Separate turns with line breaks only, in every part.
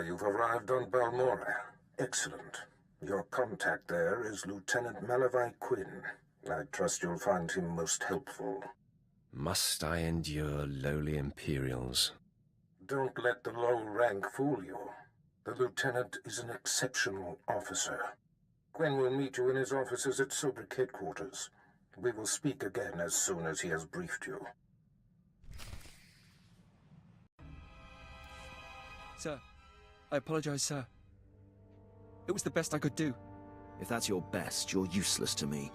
you've arrived on Balmorra. Excellent. Your contact there is Lieutenant Malavai Quinn. I trust you'll find him most helpful.
Must I endure lowly Imperials?
Don't let the low rank fool you. The Lieutenant is an exceptional officer. Quinn will meet you in his offices at Sobrik headquarters. We will speak again as soon as he has briefed you.
Sir, I apologize, sir. It was the best I could do.
If that's your best, you're useless to me.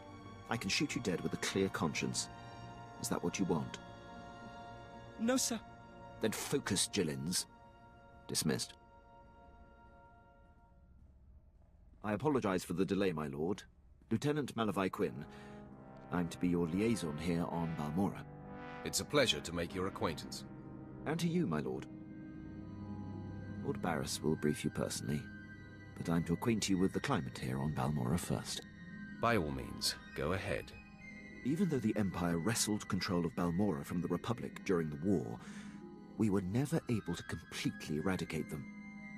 I can shoot you dead with a clear conscience. Is that what you want?
No, sir.
Then focus, Gillins. Dismissed. I apologize for the delay, my lord. Lieutenant Malavai Quinn. I'm to be your liaison here on Balmorra.
It's a pleasure to make your acquaintance.
And to you, my lord. Lord Barris will brief you personally, but I'm to acquaint you with the climate here on Balmorra first.
By all means, go ahead.
Even though the Empire wrestled control of Balmorra from the Republic during the war, we were never able to completely eradicate them.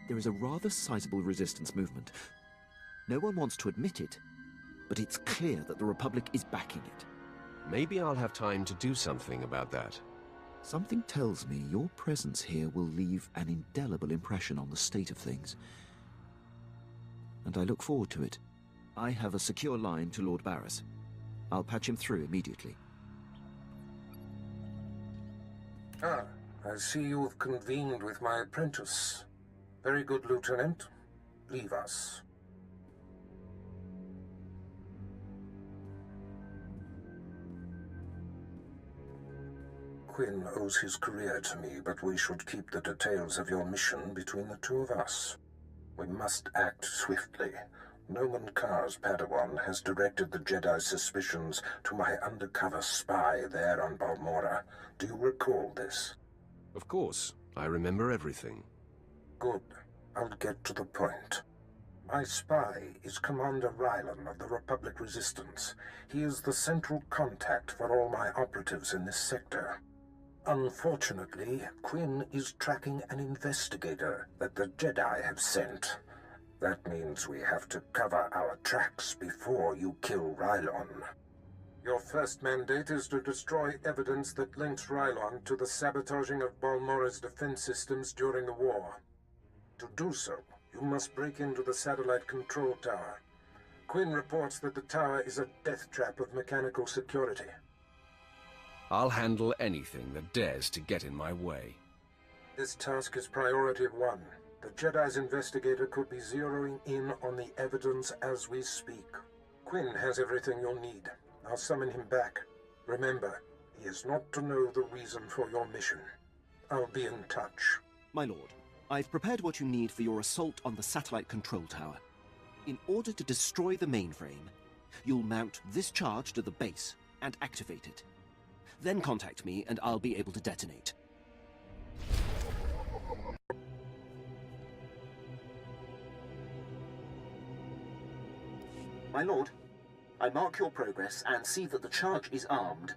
There is a rather sizable resistance movement. No one wants to admit it, but it's clear that the Republic is backing it.
Maybe I'll have time to do something about that.
Something tells me your presence here will leave an indelible impression on the state of things. And I look forward to it. I have a secure line to Lord Barris. I'll patch him through immediately.
Ah, I see you have convened with my apprentice. Very good, Lieutenant. Leave us. Quinn owes his career to me, but we should keep the details of your mission between the two of us. We must act swiftly. Noman Carr's Padawan has directed the Jedi's suspicions to my undercover spy there on Balmorra. Do you recall this?
Of course. I remember everything.
Good. I'll get to the point. My spy is Commander Rylan of the Republic Resistance. He is the central contact for all my operatives in this sector. Unfortunately, Quinn is tracking an investigator that the Jedi have sent. That means we have to cover our tracks before you kill Rylon. Your first mandate is to destroy evidence that links Rylon to the sabotaging of Balmorra's defense systems during the war. To do so, you must break into the satellite control tower. Quinn reports that the tower is a death trap of mechanical security.
I'll handle anything that dares to get in my way.
This task is priority 1. The Jedi's investigator could be zeroing in on the evidence as we speak. Quinn has everything you'll need. I'll summon him back. Remember, he is not to know the reason for your mission. I'll be in touch.
My lord, I've prepared what you need for your assault on the satellite control tower. In order to destroy the mainframe, you'll mount this charge to the base and activate it. Then contact me and I'll be able to detonate. My lord, I mark your progress and see that the charge is armed.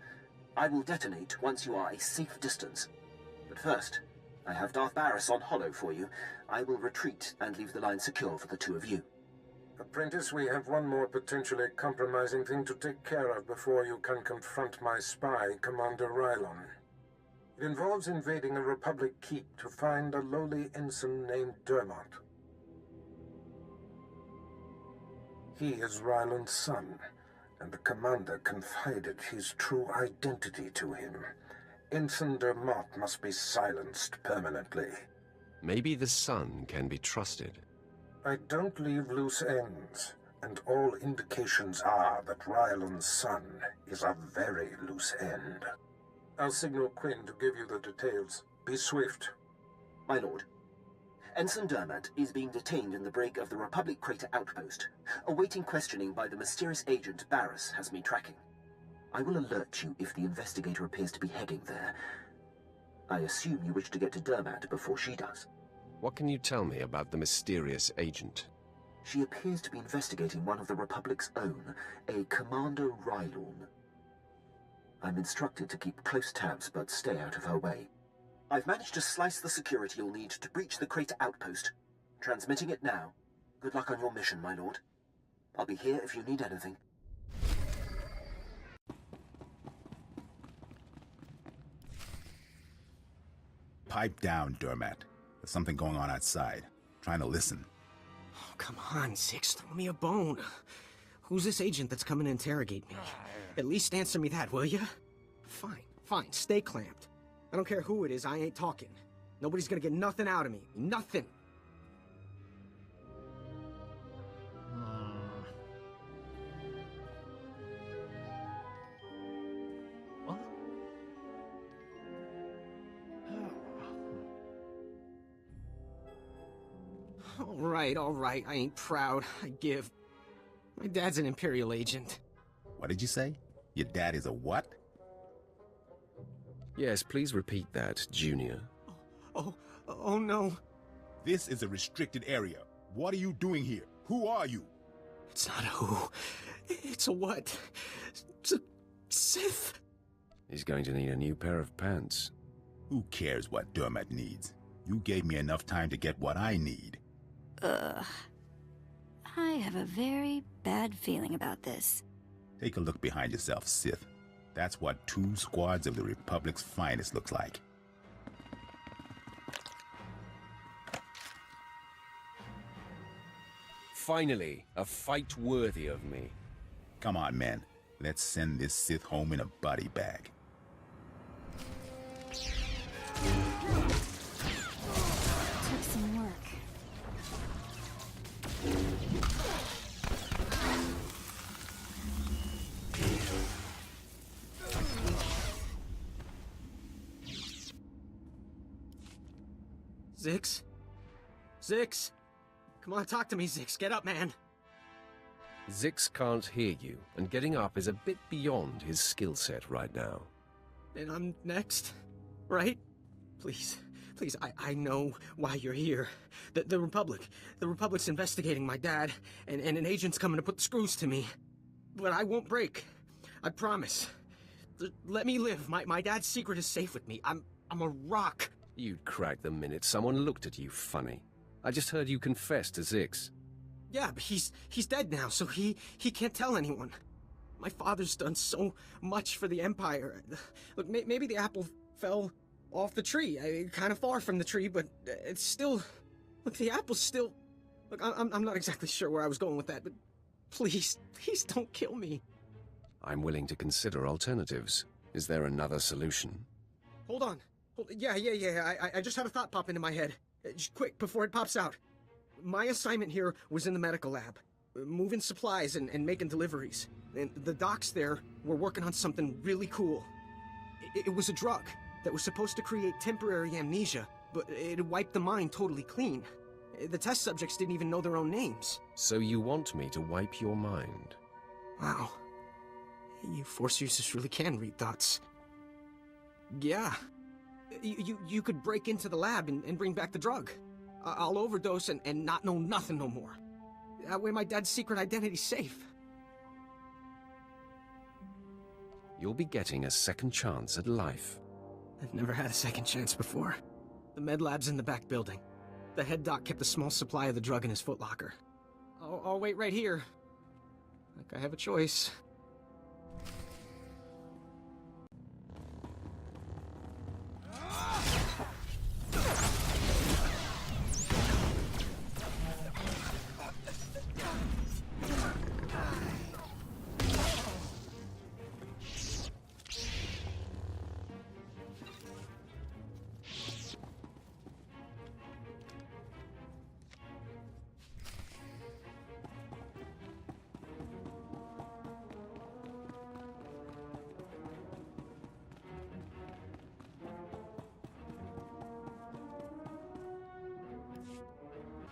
I will detonate once you are a safe distance. But first, I have Darth Barris on hollow for you. I will retreat and leave the line secure for the two of you.
Apprentice, we have one more potentially compromising thing to take care of before you can confront my spy, Commander Rylon. It involves invading a Republic keep to find a lowly ensign named Dermot. He is Rylon's son, and the commander confided his true identity to him. Ensign Dermot must be silenced permanently.
Maybe the son can be trusted.
I don't leave loose ends, and all indications are that Rylon's son is a very loose end. I'll signal Quinn to give you the details. Be swift.
My lord, Ensign Dermot is being detained in the brig of the Republic Crater Outpost, awaiting questioning by the mysterious agent Barris has been tracking. I will alert you if the investigator appears to be heading there. I assume you wish to get to Dermot before she does.
What can you tell me about the mysterious agent?
She appears to be investigating one of the Republic's own, a Commander Rylon. I'm instructed to keep close tabs, but stay out of her way. I've managed to slice the security you'll need to breach the crater outpost. Transmitting it now. Good luck on your mission, my lord. I'll be here if you need anything.
Pipe down, Dermat. There's something going on outside. Trying to listen.
Oh, come on, Six, throw me a bone. Who's this agent that's coming to interrogate me? At least answer me that, will ya? Fine, fine, stay clamped. I don't care who it is, I ain't talking. Nobody's gonna get nothing out of me. Nothing. All right, I ain't proud. I give. My dad's an Imperial agent.
What did you say? Your dad is a what?
Yes, please repeat that, Junior.
Oh no.
This is a restricted area. What are you doing here? Who are you?
It's not a who. It's a what. It's a Sith.
He's going to need a new pair of pants.
Who cares what Dermat needs? You gave me enough time to get what I need.
I have a very bad feeling about this.
Take a look behind yourself, Sith. That's what 2 squads of the Republic's finest looks like.
Finally, a fight worthy of me.
Come on, men. Let's send this Sith home in a body bag.
Took some work.
Zix? Zix? Come on, talk to me, Zix. Get up, man.
Zix can't hear you, and getting up is a bit beyond his skill set right now.
And I'm next, right? Please, I know why you're here. The Republic's investigating my dad, and an agent's coming to put the screws to me. But I won't break. I promise. Let me live. My dad's secret is safe with me. I'm a rock.
You'd crack the minute someone looked at you funny. I just heard you confess to Zix.
Yeah, but he's dead now, so he can't tell anyone. My father's done so much for the Empire. Look, maybe the apple fell off the tree. Kind of far from the tree, but it's still... Look, the apple's still... Look, I'm not exactly sure where I was going with that, but please don't kill me.
I'm willing to consider alternatives. Is there another solution?
Hold on. Yeah. I just had a thought pop into my head. Just quick, before it pops out. My assignment here was in the medical lab, moving supplies and making deliveries. And the docs there were working on something really cool. It was a drug that was supposed to create temporary amnesia, but it wiped the mind totally clean. The test subjects didn't even know their own names.
So you want me to wipe your mind?
Wow. You Force users really can read thoughts. Yeah. You could break into the lab and bring back the drug. I'll overdose and not know nothing no more. That way my dad's secret identity's safe.
You'll be getting a second chance at life.
I've never had a second chance before. The med lab's in the back building. The head doc kept a small supply of the drug in his footlocker. I'll wait right here. Like I have a choice.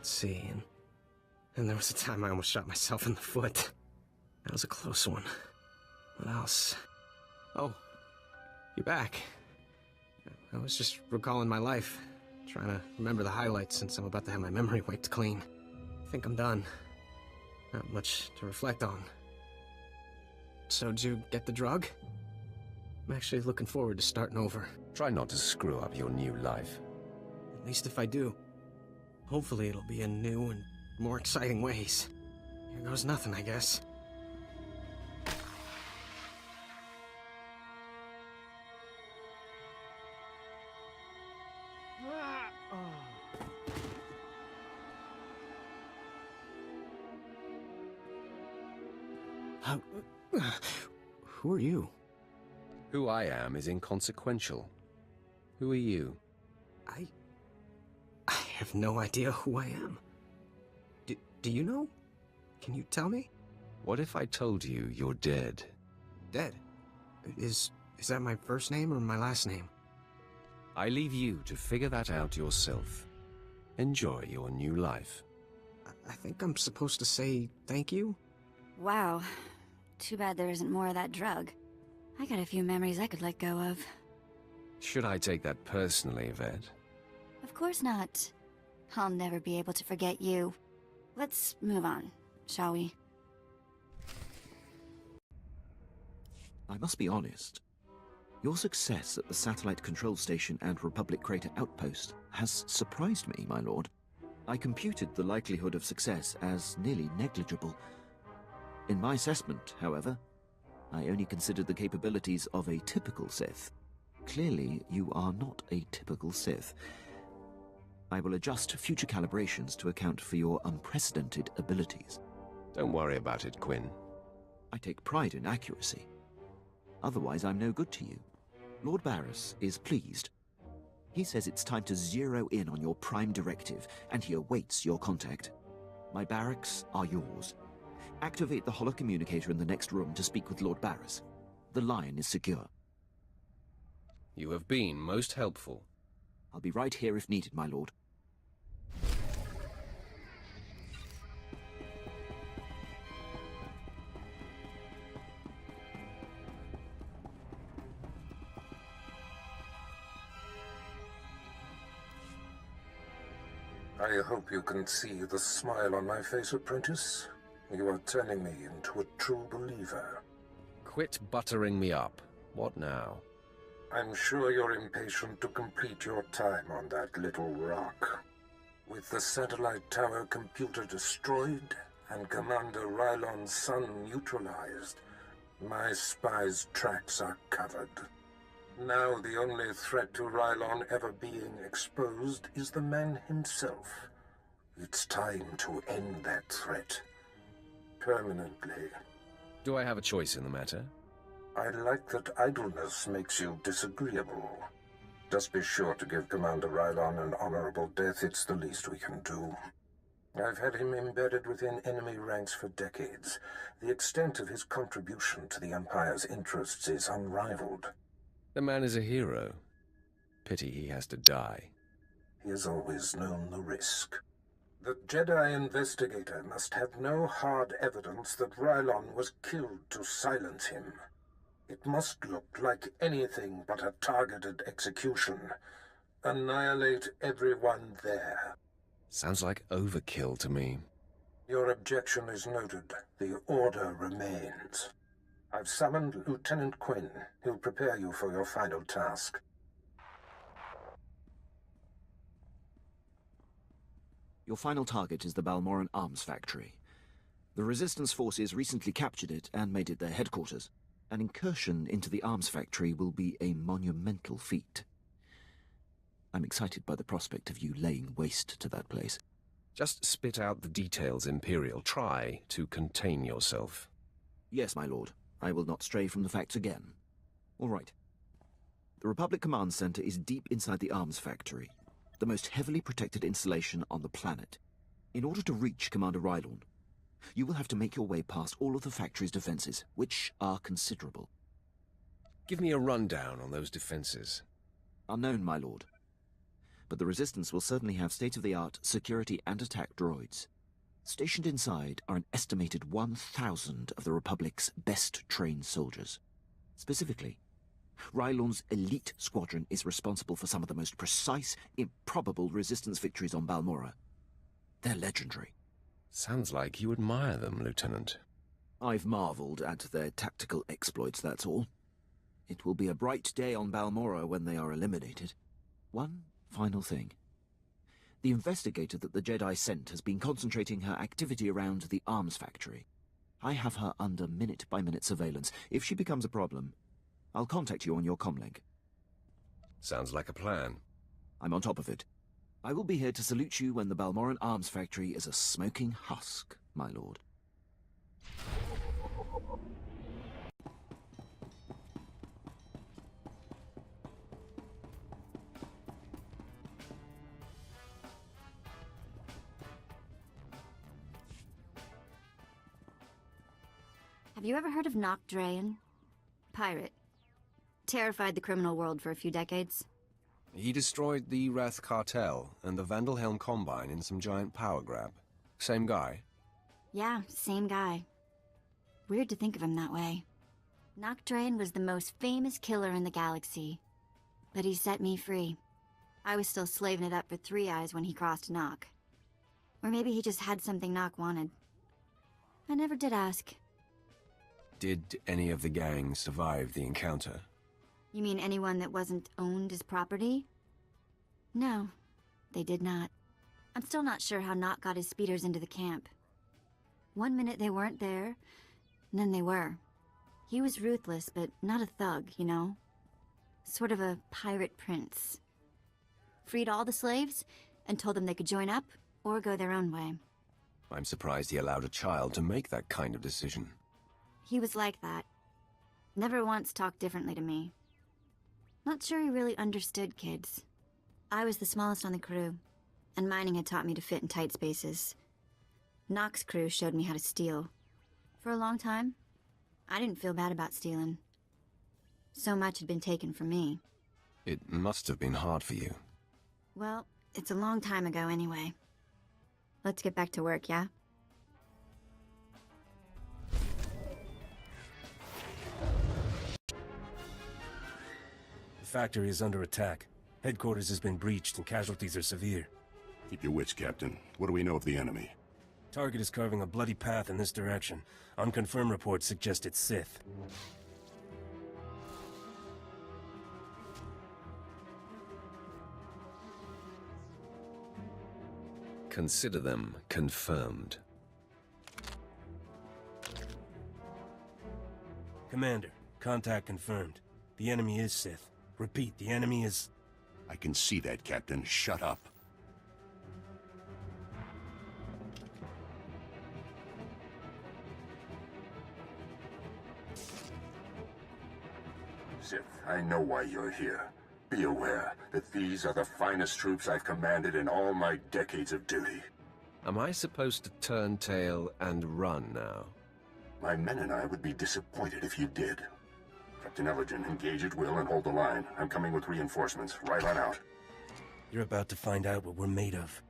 See, and there was a time I almost shot myself in the foot. That was a close one. What else? Oh, you're back. I was just recalling my life, trying to remember the highlights since I'm about to have my memory wiped clean. I think I'm done. Not much to reflect on. So, did you get the drug? I'm actually looking forward to starting over.
Try not to screw up your new life.
At least if I do. Hopefully it'll be in new and more exciting ways. Here goes nothing, I guess. Who are you?
Who I am is inconsequential. Who are you?
I have no idea who I am. Do you know? Can you tell me?
What if I told you you're dead?
Dead? Is that my first name or my last name?
I leave you to figure that out yourself. Enjoy your new life.
I think I'm supposed to say thank you?
Wow. Too bad there isn't more of that drug. I got a few memories I could let go of.
Should I take that personally, Ved?
Of course not. I'll never be able to forget you. Let's move on, shall we?
I must be honest. Your success at the Satellite Control Station and Republic Crater Outpost has surprised me, my lord. I computed the likelihood of success as nearly negligible. In my assessment, however, I only considered the capabilities of a typical Sith. Clearly, you are not a typical Sith. I will adjust future calibrations to account for your unprecedented abilities.
Don't worry about it, Quinn.
I take pride in accuracy. Otherwise, I'm no good to you. Lord Barris is pleased. He says it's time to zero in on your prime directive, and he awaits your contact. My barracks are yours. Activate the holocommunicator in the next room to speak with Lord Barris. The line is secure.
You have been most helpful.
I'll be right here if needed, my lord.
I hope you can see the smile on my face, Apprentice. You are turning me into a true believer.
Quit buttering me up. What now?
I'm sure you're impatient to complete your time on that little rock. With the satellite tower computer destroyed and Commander Rylon's son neutralized, my spy's tracks are covered. Now the only threat to Rylon ever being exposed is the man himself. It's time to end that threat. Permanently.
Do I have a choice in the matter?
I like that idleness makes you disagreeable. Just be sure to give Commander Rylon an honorable death. It's the least we can do. I've had him embedded within enemy ranks for decades. The extent of his contribution to the Empire's interests is unrivaled.
The man is a hero. Pity he has to die.
He has always known the risk. The Jedi investigator must have no hard evidence that Rylon was killed to silence him. It must look like anything but a targeted execution. Annihilate everyone there.
Sounds like overkill to me.
Your objection is noted. The order remains. I've summoned Lieutenant Quinn. He'll prepare you for your final task.
Your final target is the Balmorran arms factory. The Resistance forces recently captured it and made it their headquarters. An incursion into the arms factory will be a monumental feat. I'm excited by the prospect of you laying waste to that place.
Just spit out the details, Imperial. Try to contain yourself.
Yes, my lord. I will not stray from the facts again. All right. The Republic Command Center is deep inside the arms factory, the most heavily protected installation on the planet. In order to reach Commander Rylon, you will have to make your way past all of the factory's defenses, which are considerable.
Give me a rundown on those defenses.
Unknown, my lord. But the Resistance will certainly have state-of-the-art security and attack droids. Stationed inside are an estimated 1,000 of the Republic's best-trained soldiers. Specifically, Rylon's elite squadron is responsible for some of the most precise, improbable Resistance victories on Balmorra. They're legendary.
Sounds like you admire them, Lieutenant.
I've marveled at their tactical exploits, that's all. It will be a bright day on Balmorra when they are eliminated. One final thing. The investigator that the Jedi sent has been concentrating her activity around the arms factory. I have her under minute-by-minute surveillance. If she becomes a problem, I'll contact you on your comlink.
Sounds like a plan.
I'm on top of it. I will be here to salute you when the Balmorran arms factory is a smoking husk, my lord.
Have you ever heard of Nock Drayan? Pirate. Terrified the criminal world for a few decades.
He destroyed the Wrath Cartel and the Vandalhelm Combine in some giant power grab. Same guy?
Yeah, same guy. Weird to think of him that way. Nock Drayan was the most famous killer in the galaxy. But he set me free. I was still slaving it up for Three Eyes when he crossed Nock. Or maybe he just had something Nock wanted. I never did ask.
Did any of the gang survive the encounter?
You mean anyone that wasn't owned as property? No, they did not. I'm still not sure how Nock got his speeders into the camp. One minute they weren't there, and then they were. He was ruthless, but not a thug, you know? Sort of a pirate prince. Freed all the slaves, and told them they could join up, or go their own way.
I'm surprised he allowed a child to make that kind of decision.
He was like that. Never once talked differently to me. Not sure he really understood kids. I was the smallest on the crew, and mining had taught me to fit in tight spaces. Nock's crew showed me how to steal. For a long time, I didn't feel bad about stealing. So much had been taken from me.
It must have been hard for you.
Well, it's a long time ago anyway. Let's get back to work, yeah?
The factory is under attack. Headquarters has been breached and casualties are severe.
Keep your wits, Captain. What do we know of the enemy?
Target is carving a bloody path in this direction. Unconfirmed reports suggest it's Sith.
Consider them confirmed.
Commander, contact confirmed. The enemy is Sith. Repeat, the enemy is...
I can see that, Captain. Shut up. Sith, I know why you're here. Be aware that these are the finest troops I've commanded in all my decades of duty.
Am I supposed to turn tail and run now?
My men and I would be disappointed if you did. Captain Elgin, engage at will and hold the line. I'm coming with reinforcements. Right on out.
You're about to find out what we're made of.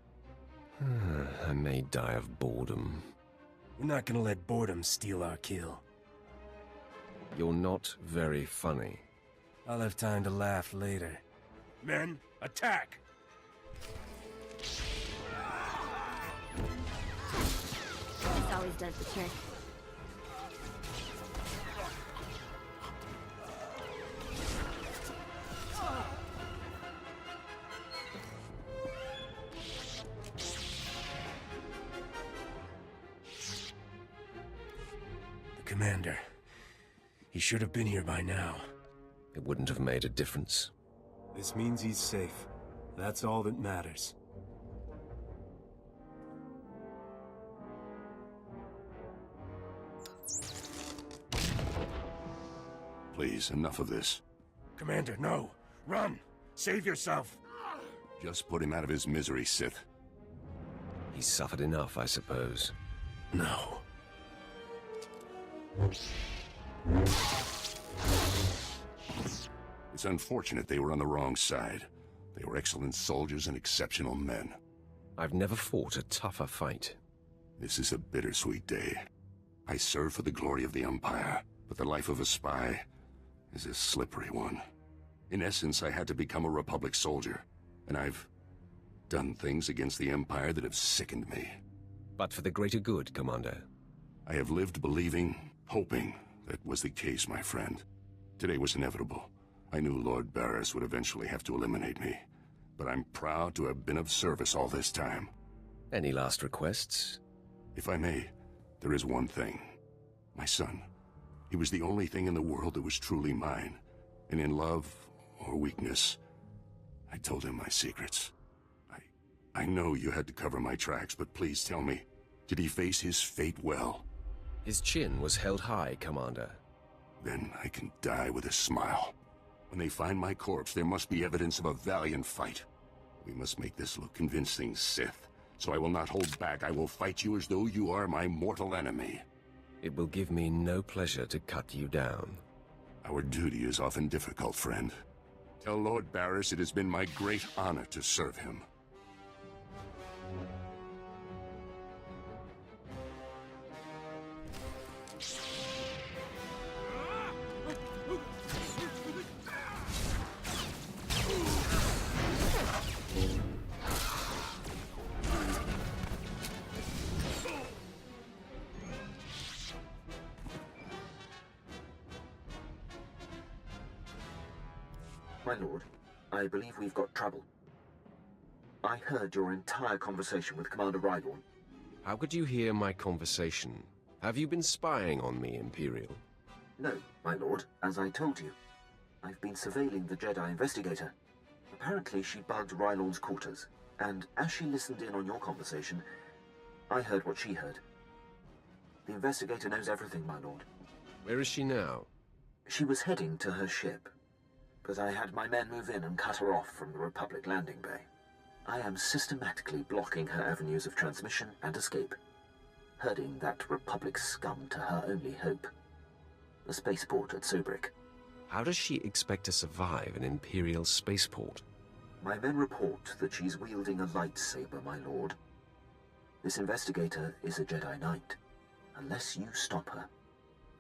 I may die of boredom.
We're not gonna let boredom steal our kill.
You're not very funny.
I'll have time to laugh later. Men, attack!
This always does the trick.
The commander. He should have been here by now.
It wouldn't have made a difference.
This means he's safe. That's all that matters.
Please, enough of this.
Commander, no! Run! Save yourself!
Just put him out of his misery, Sith.
He's suffered enough, I suppose.
No.
It's unfortunate they were on the wrong side. They were excellent soldiers and exceptional men.
I've never fought a tougher fight.
This is a bittersweet day. I serve for the glory of the Empire, but the life of a spy is a slippery one. In essence, I had to become a Republic soldier, and I've done things against the Empire that have sickened me.
But for the greater good, Commander.
I have lived believing, hoping that was the case, my friend. Today was inevitable. I knew Lord Barris would eventually have to eliminate me. but I'm proud to have been of service all this time.
Any last requests?
If I may, there is one thing. My son. He was the only thing in the world that was truly mine. And in love or weakness, I told him my secrets. I know you had to cover my tracks, but please tell me, did he face his fate well?
His chin was held high, Commander.
Then I can die with a smile. When they find my corpse, there must be evidence of a valiant fight. We must make this look convincing, Sith. So I will not hold back. I will fight you as though you are my mortal enemy.
It will give me no pleasure to cut you down.
Our duty is often difficult, friend. Tell Lord Barris it has been my great honor to serve him.
My lord, I believe we've got trouble. I heard your entire conversation with Commander Rylorn.
How could you hear my conversation? Have you been spying on me, Imperial?
No, my lord, as I told you. I've been surveilling the Jedi investigator. Apparently she bugged Rylorn's quarters, and as she listened in on your conversation, I heard what she heard. The investigator knows everything, my lord.
Where is she now?
She was heading to her ship, but I had my men move in and cut her off from the Republic landing bay. I am systematically blocking her avenues of transmission and escape, herding that Republic scum to her only hope, the spaceport at Sobrik.
How does she expect to survive an Imperial spaceport?
My men report that she's wielding a lightsaber, my lord. This investigator is a Jedi Knight. Unless you stop her,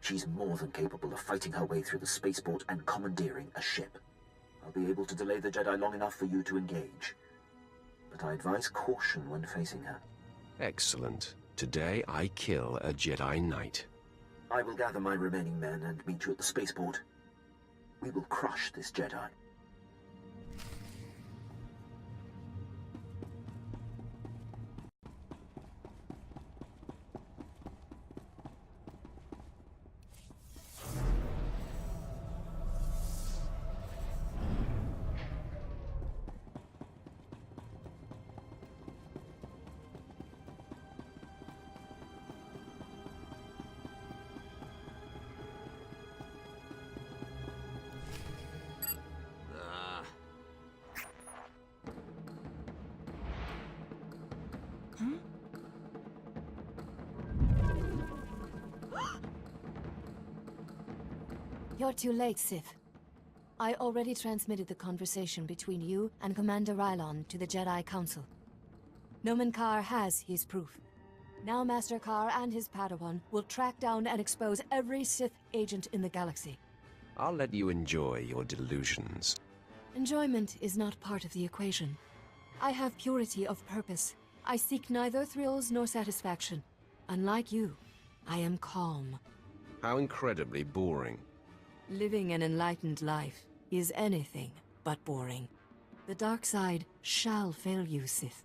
she's more than capable of fighting her way through the spaceport and commandeering a ship. I'll be able to delay the Jedi long enough for you to engage, but I advise caution when facing her.
Excellent. Today I kill a Jedi Knight.
I will gather my remaining men and meet you at the spaceport. We will crush this Jedi.
You're too late, Sith. I already transmitted the conversation between you and Commander Rylon to the Jedi Council. Nomen Karr has his proof. Now Master Karr and his Padawan will track down and expose every Sith agent in the galaxy.
I'll let you enjoy your delusions.
Enjoyment is not part of the equation. I have purity of purpose. I seek neither thrills nor satisfaction. Unlike you, I am calm.
How incredibly boring.
Living an enlightened life is anything but boring. The dark side shall fail you, Sith.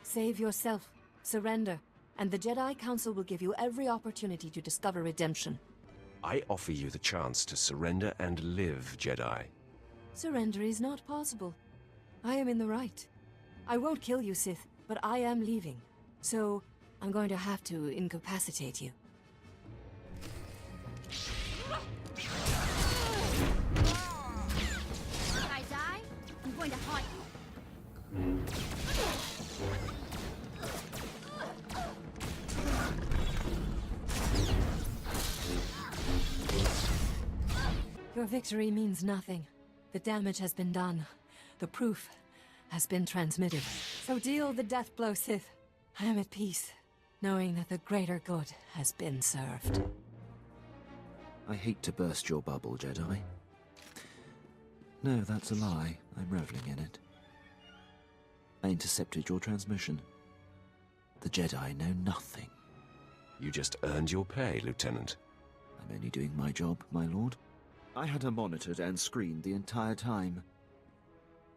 Save yourself, surrender, and the Jedi Council will give you every opportunity to discover redemption.
I offer you the chance to surrender and live, Jedi.
Surrender is not possible. I am in the right. I won't kill you, Sith, but I am leaving. So, I'm going to have to incapacitate you.
I'm going to haunt you.
Your victory means nothing. The damage has been done. The proof has been transmitted. So deal the death blow, Sith. I am at peace, knowing that the greater good has been served.
I hate to burst your bubble, Jedi. No, that's a lie. I'm reveling in it. I intercepted your transmission. The Jedi know nothing.
You just earned your pay, Lieutenant.
I'm only doing my job, my lord. I had her monitored and screened the entire time.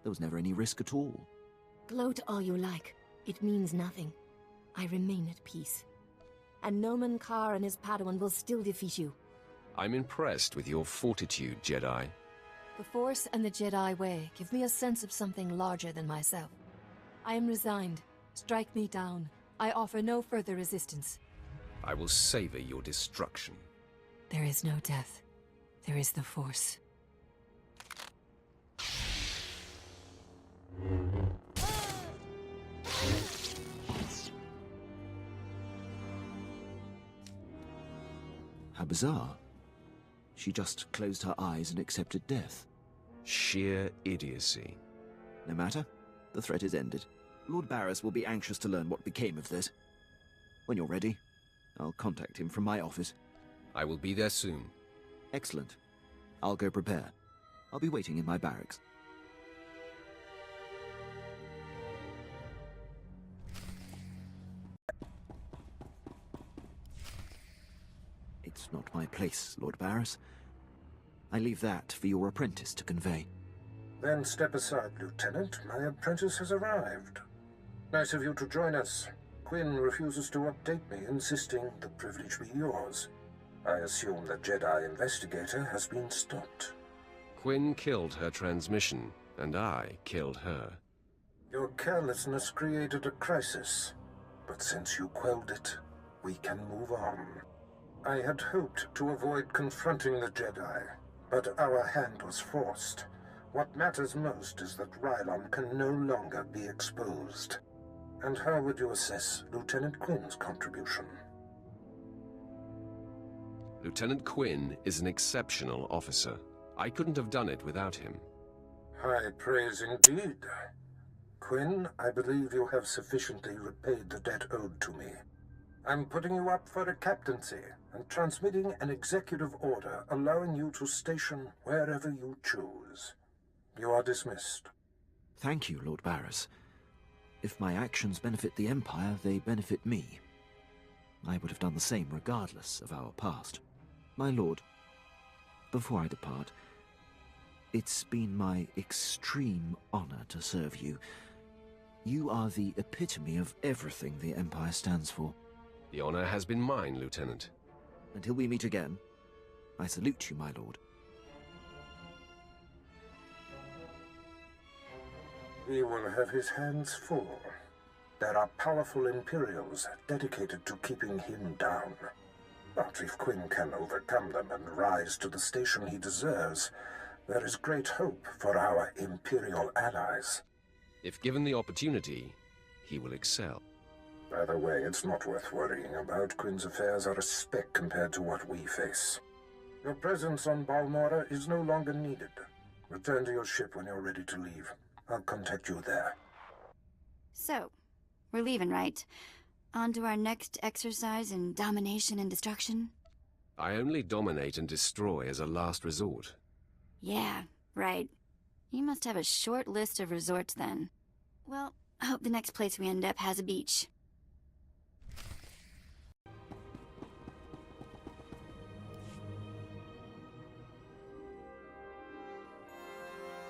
There was never any risk at all.
Gloat all you like. It means nothing. I remain at peace. And Noman Carr and his Padawan will still defeat you.
I'm impressed with your fortitude, Jedi.
The Force and the Jedi way give me a sense of something larger than myself. I am resigned. Strike me down. I offer no further resistance.
I will savor your destruction.
There is no death. There is the Force.
How bizarre. She just closed her eyes and accepted death.
Sheer idiocy.
No matter. The threat is ended. Lord Barris will be anxious to learn what became of this. When you're ready, I'll contact him from my office.
I will be there soon.
Excellent. I'll go prepare. I'll be waiting in my barracks. It's not my place, Lord Barris. I leave that for your apprentice to convey.
Then step aside, Lieutenant. My apprentice has arrived. Nice of you to join us. Quinn refuses to update me, insisting the privilege be yours. I assume the Jedi investigator has been stopped.
Quinn killed her transmission, and I killed her.
Your carelessness created a crisis, but since you quelled it, we can move on. I had hoped to avoid confronting the Jedi, but our hand was forced. What matters most is that Rylon can no longer be exposed. And how would you assess Lieutenant Quinn's contribution?
Lieutenant Quinn is an exceptional officer. I couldn't have done it without him.
High praise indeed. Quinn, I believe you have sufficiently repaid the debt owed to me. I'm putting you up for a captaincy and transmitting an executive order allowing you to station wherever you choose. You are dismissed.
Thank you, Lord Barris. If my actions benefit the Empire, they benefit me. I would have done the same regardless of our past. My lord, before I depart, it's been my extreme honor to serve you. You are the epitome of everything the Empire stands for.
The honor has been mine, Lieutenant.
Until we meet again, I salute you, my lord.
He will have his hands full. There are powerful Imperials dedicated to keeping him down. But if Quinn can overcome them and rise to the station he deserves, there is great hope for our Imperial allies.
If given the opportunity, he will excel.
By the way, it's not worth worrying about. Quinn's affairs are a speck compared to what we face. Your presence on Balmorra is no longer needed. Return to your ship when you're ready to leave. I'll contact you there.
So, we're leaving, right? On to our next exercise in domination and destruction?
I only dominate and destroy as a last resort.
Yeah, right. You must have a short list of resorts then. Well, I hope the next place we end up has a beach.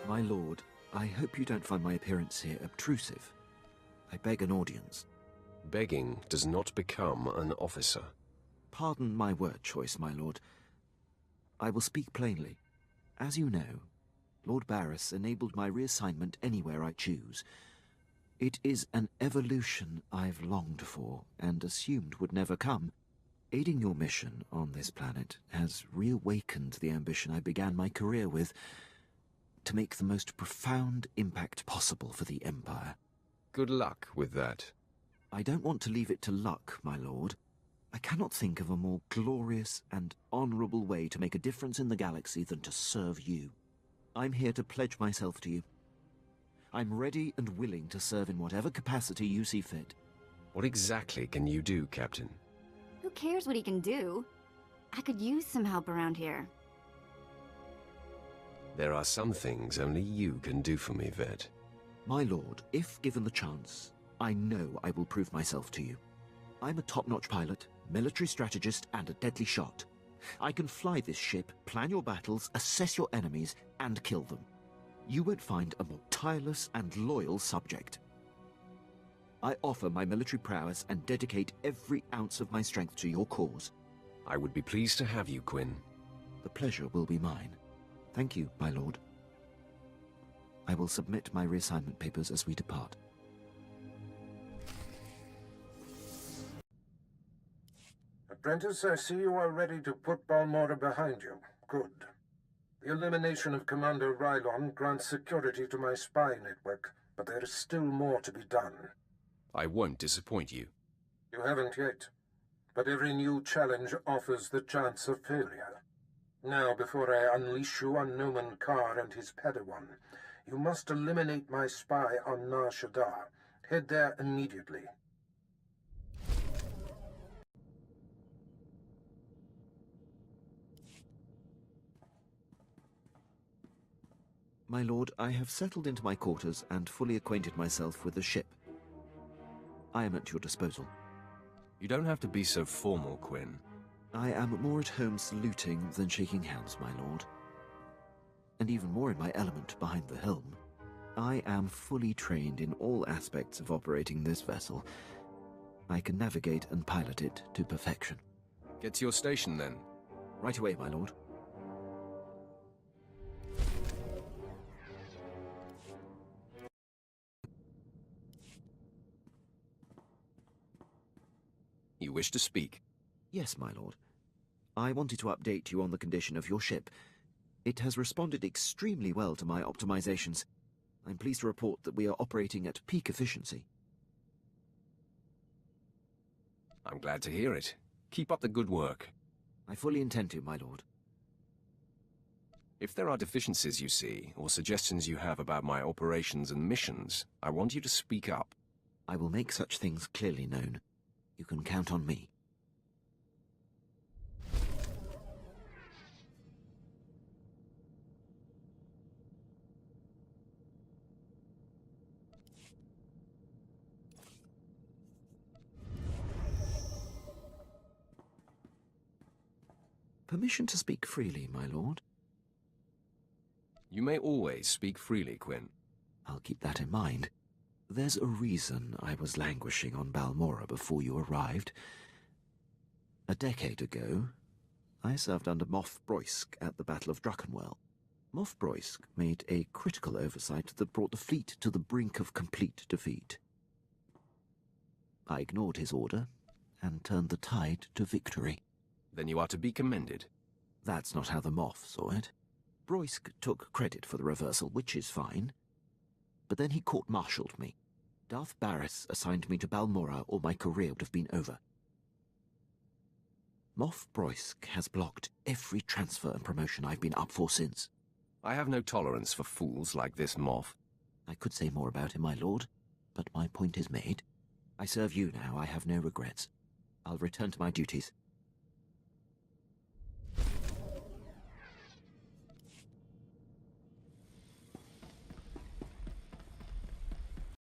My lord, I hope you don't find my appearance here obtrusive. I beg an audience.
Begging does not become an officer.
Pardon my word choice, my lord. I will speak plainly. As you know, Lord Barris enabled my reassignment anywhere I choose. It is an evolution I've longed for and assumed would never come. Aiding your mission on this planet has reawakened the ambition I began my career with, to make the most profound impact possible for the Empire.
Good luck with that.
I don't want to leave it to luck, my lord. I cannot think of a more glorious and honorable way to make a difference in the galaxy than to serve you. I'm here to pledge myself to you. I'm ready and willing to serve in whatever capacity you see fit.
What exactly can you do, Captain?
Who cares what he can do? I could use some help around here.
There are some things only you can do for me, Vet.
My lord, if given the chance, I know I will prove myself to you. I'm a top-notch pilot, military strategist, and a deadly shot. I can fly this ship, plan your battles, assess your enemies, and kill them. You won't find a more tireless and loyal subject. I offer my military prowess and dedicate every ounce of my strength to your cause.
I would be pleased to have you, Quinn.
The pleasure will be mine. Thank you, my lord. I will submit my reassignment papers as we depart.
Apprentice, I see you are ready to put Balmorra behind you. Good. The elimination of Commander Rylon grants security to my spy network, but there is still more to be done.
I won't disappoint you.
You haven't yet, but every new challenge offers the chance of failure. Now, before I unleash you on Noman Carr and his Padawan, you must eliminate my spy on Nar Shaddaa. Head there immediately.
My lord, I have settled into my quarters and fully acquainted myself with the ship. I am at your disposal.
You don't have to be so formal, Quinn.
I am more at home saluting than shaking hands, my lord. And even more in my element behind the helm. I am fully trained in all aspects of operating this vessel. I can navigate and pilot it to perfection.
Get to your station, then.
Right away, my lord.
You wish to speak?
Yes, my lord. I wanted to update you on the condition of your ship. It has responded extremely well to my optimizations. I'm pleased to report that we are operating at peak efficiency.
I'm glad to hear it. Keep up the good work.
I fully intend to, my lord.
If there are deficiencies you see, or suggestions you have about my operations and missions, I want you to speak up.
I will make such things clearly known. You can count on me. Permission to speak freely, my lord?
You may always speak freely, Quinn.
I'll keep that in mind. There's a reason I was languishing on Balmorra before you arrived. A decade ago, I served under Moff Broysk at the Battle of Druckenwell. Moff Broysk made a critical oversight that brought the fleet to the brink of complete defeat. I ignored his order and turned the tide to victory.
Then you are to be commended.
That's not how the Moff saw it. Broysk took credit for the reversal, which is fine. But then he court-martialed me. Darth Barris assigned me to Balmorra, or my career would have been over. Moff Broysk has blocked every transfer and promotion I've been up for since.
I have no tolerance for fools like this Moff.
I could say more about him, my lord, but my point is made. I serve you now, I have no regrets. I'll return to my duties.